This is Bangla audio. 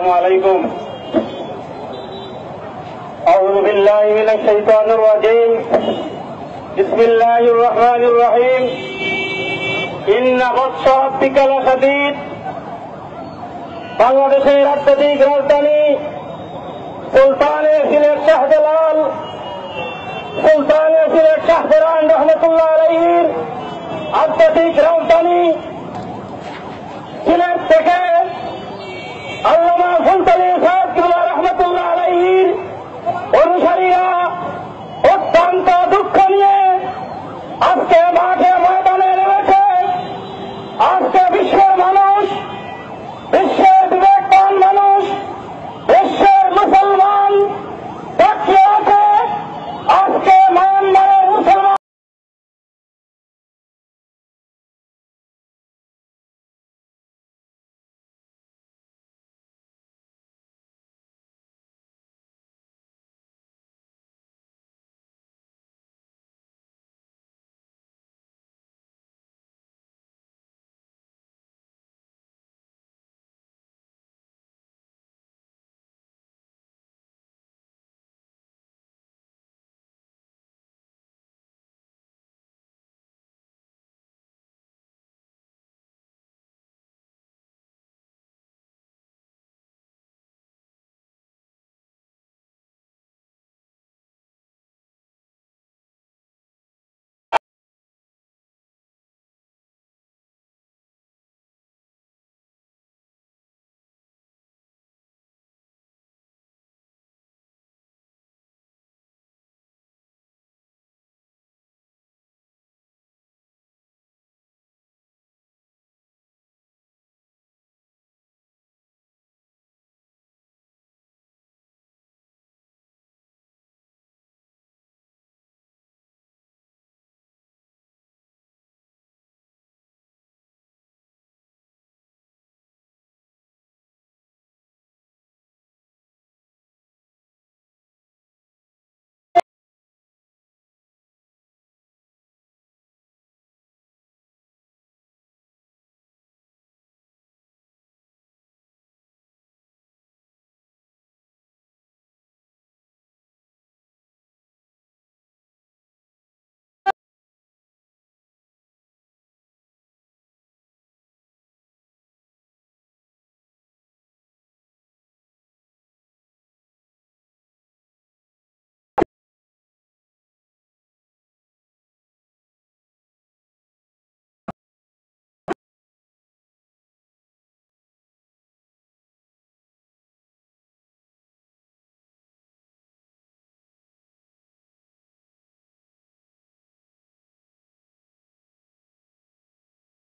السلام عليكم. أعوذ بالله من الشيطان الرجيم. بسم الله الرحمن الرحيم. إن بطش ربك لشديد. বাংলাদেশের রাজনৈতিক রাজধানী সুলতানের সিলেট শাহজালাল, সুলতানের সিলেট শাহজালাল রহমতুল্লাহ আলাইহির আধ্যাত্মিক রাজধানী সিলেট থেকে আল্লামা সুলতানের সাহেব রহমতুল্লাহ আলাইহির অনুসারীরা